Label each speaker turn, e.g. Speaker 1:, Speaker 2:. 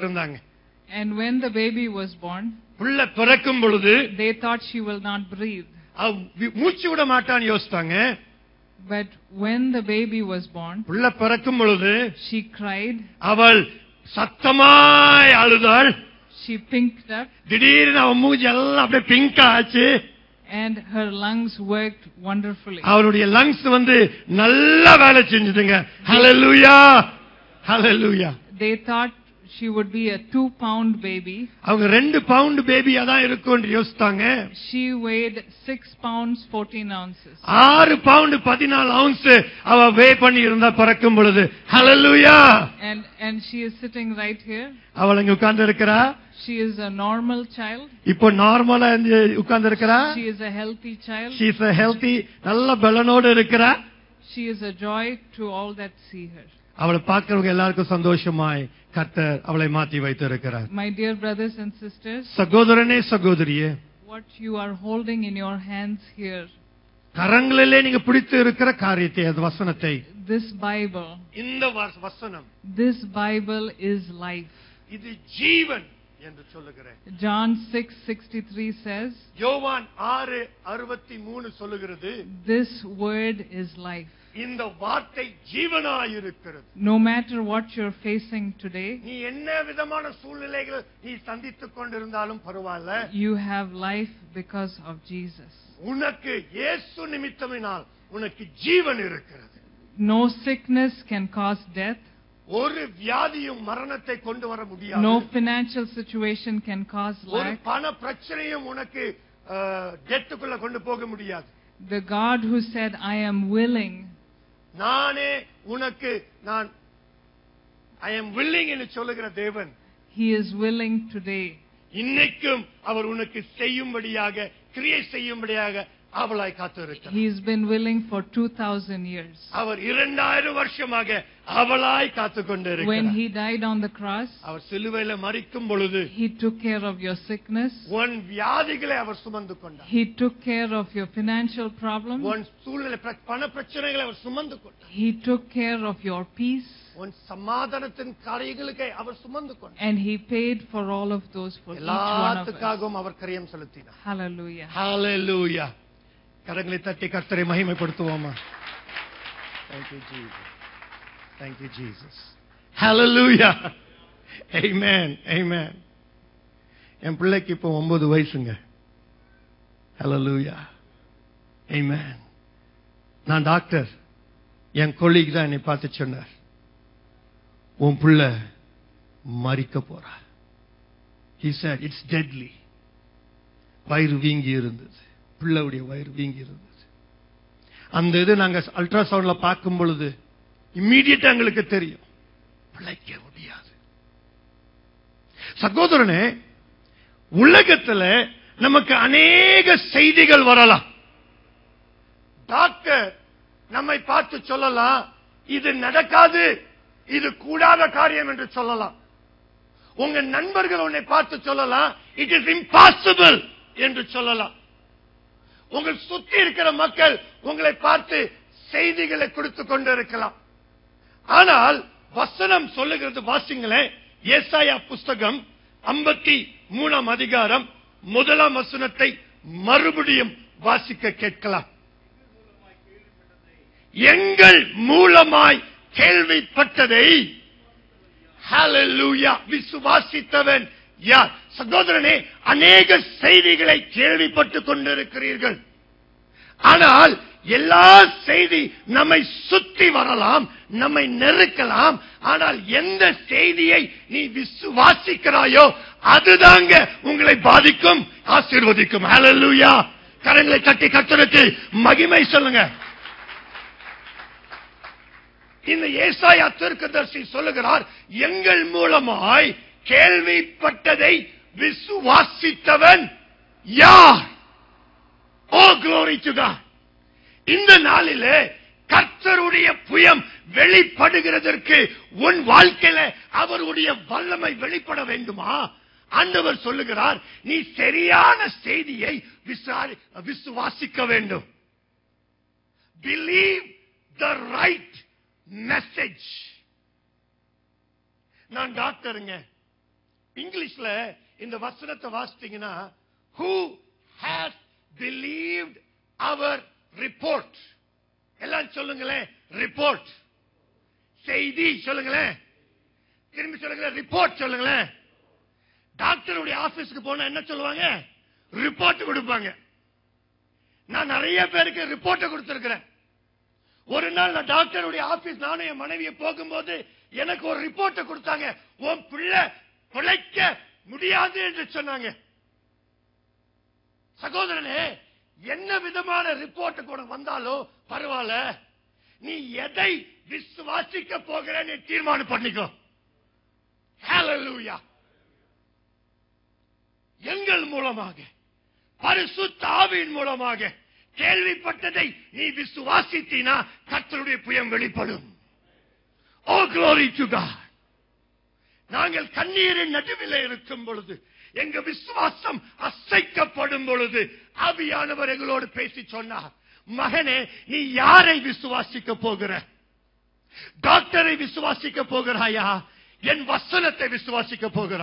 Speaker 1: இருந்தாங்க.
Speaker 2: And when the baby was born,
Speaker 1: புள்ள பிறக்கும் பொழுது
Speaker 2: they thought she will not breathe.
Speaker 1: மூச்சு விட மாட்டான்னு யோசித்தாங்க.
Speaker 2: But when the baby was born,
Speaker 1: புள்ள பிறக்கும் பொழுது
Speaker 2: she cried.
Speaker 1: அவள் சத்தமாய் அழுதாள்.
Speaker 2: She pinked up.
Speaker 1: திடீர்னு அவ மூஞ்சி எல்லாம் அப்படியே பிங்க் ஆச்சு.
Speaker 2: And her lungs worked wonderfully.
Speaker 1: அவளுடைய லங்ஸ் நல்லா வேலை செஞ்சதுங்க. ஹalleluya, ஹalleluya.
Speaker 2: They thought she would be a 2-pound baby.
Speaker 1: அவங்க 2 பவுண்ட் பேபியா தான் இருக்கும்னு யோசித்தாங்க.
Speaker 2: She weighed 6 pounds 14 ounces.
Speaker 1: 6 pound 14 ounce அவ வே பண்ணி இருந்தா பிறக்கும் பொழுது. ஹalleluya.
Speaker 2: And she is sitting right here.
Speaker 1: அவள் இங்க உட்கார்ந்து இருக்கறா.
Speaker 2: She is a normal child.
Speaker 1: இப்போ நார்மலா உட்கார்ந்து இருக்கறா.
Speaker 2: She is a healthy child.
Speaker 1: She is a healthy, நல்ல பலனோட இருக்கறா.
Speaker 2: She is a joy to all that see her.
Speaker 1: அவளை பார்க்கிறவங்க எல்லாருக்கும் சந்தோஷமாய் கர்த்தர் அவளை மாத்தி வைத்திருக்கிறார்.
Speaker 2: My dear brothers and sisters,
Speaker 1: சகோதரனே சகோதரியே,
Speaker 2: what you are holding in your hands here,
Speaker 1: கரங்களிலே நீங்க பிடித்து இருக்கிற காரியத்தை, அது வசனத்தை,
Speaker 2: this Bible,
Speaker 1: இந்த வசனம்,
Speaker 2: this Bible is life.
Speaker 1: இது ஜீவன் என்று சொல்லுகிறேன்.
Speaker 2: John 6:63 says,
Speaker 1: யோவான் 6:63 சொல்லுகிறது,
Speaker 2: this word is life.
Speaker 1: இந்த வார்த்தை ஜீவனாய் இருக்கிறது.
Speaker 2: No matter what you're facing today,
Speaker 1: நீ என்ன விதமான சூழ்நிலைகளை நீ சந்தித்துக் கொண்டிருந்தாலும் பரவாயில்லை,
Speaker 2: you have life because of Jesus.
Speaker 1: உனக்கு இயேசு நிமித்தமினால் உனக்கு ஜீவன் இருக்கிறது.
Speaker 2: No sickness can cause death.
Speaker 1: ஒரு வியாதியும் மரணத்தை கொண்டு வர முடியாது.
Speaker 2: No financial situation can cause
Speaker 1: ஒரு
Speaker 2: lack.
Speaker 1: பண பிரச்சனையும் உனக்கு டெத்துக்குள்ள கொண்டு போக முடியாது.
Speaker 2: The God who said, I am willing,
Speaker 1: நானே உனக்கு I am willing என்று சொல்லுகிற தேவன்,
Speaker 2: He is willing today.
Speaker 1: இன்னைக்கும் அவர் உனக்கு செய்யும்படியாக, கிரியை செய்யும்படியாக அவளாய் காத்திருக்கிறார்.
Speaker 2: He's been willing for 2000 years.
Speaker 1: அவர் 2000 வருஷமாக அவளாய் காத்துக் கொண்டிருக்கிறார்.
Speaker 2: When he died on the cross,
Speaker 1: அவர் சிலுவையில மரிக்கும் பொழுது
Speaker 2: he took care of your sickness.
Speaker 1: உன் வியாதிகளை அவர் சுமந்து கொண்டார்.
Speaker 2: He took care of your financial problems.
Speaker 1: உன் சூழ்நிலை பண பிரச்சனைகளை அவர் சுமந்து கொண்டார்.
Speaker 2: He took care of your peace.
Speaker 1: உன் சமாதானத்தின் காரியங்களுக்கு அவர் சுமந்து கொண்டார்.
Speaker 2: And he paid for all of those for each one of us.
Speaker 1: எல்லாத்துக்காகவும் அவர் கரியம் செலுத்தினார்.
Speaker 2: Hallelujah.
Speaker 1: ஹalleluya. கரங்களை தட்டி கர்த்தரை மகிமைப்படுத்துவோமா? Thank you Jesus. Thank you Jesus. Hallelujah. Amen. Amen. என் பிள்ளைக்கு இப்போ 9 வயசுங்க. Hallelujah. Amen. நான் டாக்டர், என் கொலீக் தான் என்னை பார்த்து சொன்னார், உன் பிள்ளை மரிக்க போறா. He said it's deadly. வயிறு வீங்கி இருந்தது, பிள்ளையுடைய வயிறு வீங்கி இருந்தது. அந்த இது நாங்க அல்ட்ராசவுண்ட்ல பார்க்கும் பொழுது இம்மீடியட்டா எங்களுக்கு தெரியும், பிழைக்க முடியாது. சகோதரனே, உலகத்துல நமக்கு அநேக செய்திகள் வரலாம். டாக்டர் நம்மை பார்த்து சொல்லலாம், இது நடக்காது, இது கூடாத காரியம் என்று சொல்லலாம். உங்க நண்பர்கள் உன்னை பார்த்து சொல்லலாம், இட் இஸ் இம்பாசிபிள் என்று சொல்லலாம். உங்கள் சுத்தி இருக்கிற மக்கள் உங்களை பார்த்து செய்திகளை கொடுத்துக் கொண்டிருக்கலாம். ஆனால் வசனம் சொல்லுகிறது, வாசிங்களேன். ஏசாயா புஸ்தகம் 53 அதிகாரம் 1 வசனத்தை மறுபடியும் வாசிக்க கேட்கலாம். எங்கள் மூலமாய் கேள்விப்பட்டதை ஹalleluya விசுவாசித்தவன் யார்? சகோதரனே, அநேக செய்திகளை கேள்விப்பட்டுக் கொண்டிருக்கிறீர்கள். ஆனால் எல்லா செய்தி நம்மை சுத்தி வரலாம், நம்மை நெருக்கலாம். ஆனால் எந்த செய்தியை நீ விசுவாசிக்கிறாயோ அதுதாங்க உங்களை பாதிக்கும், ஆசீர்வதிக்கும். ஹalleluya. கரங்களை தட்டி கர்த்தருக்கு மகிமை சொல்லுங்க. இந்த ஏசாயா தீர்க்கதரிசி சொல்லுகிறார், எங்கள் மூலமாய் கேள்விப்பட்டதை விசுவாசித்தவன் யார்? ஓ glory to God. இந்த நாளிலே கர்த்தருடைய புயம் வெளிப்படுகிறதற்கு உன் வாழ்க்கையில அவருடைய வல்லமை வெளிப்பட வேண்டுமா? ஆண்டவர் சொல்லுகிறார், நீ சரியான செய்தியை விசுவாசிக்க வேண்டும். Believe the right message. நான் டாக்டருங்க, இங்கிலீஷ்ல இந்த வசனத்தை வாசித்தீங்கன்னா, who has believed our report. எல்லாம் சொல்லுங்களேன், ரிப்போர்ட். செய்தி சொல்லுங்களேன், திரும்பி சொல்லுங்களேன், ரிப்போர்ட் சொல்லுங்களேன். டாக்டருடைய ஆபீஸ்க்கு போனா என்ன சொல்லுவாங்க? ரிப்போர்ட் கொடுப்பாங்க. நான் நிறைய பேருக்கு ரிப்போர்ட் கொடுத்திருக்கிறேன். ஒரு நாள் நான் டாக்டருடைய ஆபீஸ் நானும் என் மனைவியை போகும்போது எனக்கு ஒரு ரிப்போர்ட் கொடுத்தாங்க. உன் பிள்ளை பிழைக்க முடியாது என்று சொன்னாங்க. சகோதரனே, என்ன விதமான ரிப்போர்ட் கூட வந்தாலும் பரவாயில்ல, நீ எதை விசுவாசிக்க போகிறேன்னு தீர்மானம் பண்ணிக்கோ. ஹல்லேலூயா. எங்கள் மூலமாக, பரிசுத்த ஆவியின் மூலமாக கேள்விப்பட்டதை நீ விசுவாசித்தீனா கர்த்தருடைய புயம் வெளிப்படும். ஓ glory to God. நாங்கள் கண்ணீரின் நடுவில் இருக்கும் பொழுது, எங்க விசுவாசம் அசைக்கப்படும் பொழுது ஆவியானவர் எங்களோடு பேசி சொன்னார், மகனே, நீ யாரை விசுவாசிக்க போகிற? டாக்டரை விசுவாசிக்க போகிறாயா? என் வசனத்தை விசுவாசிக்க போகிறாய்?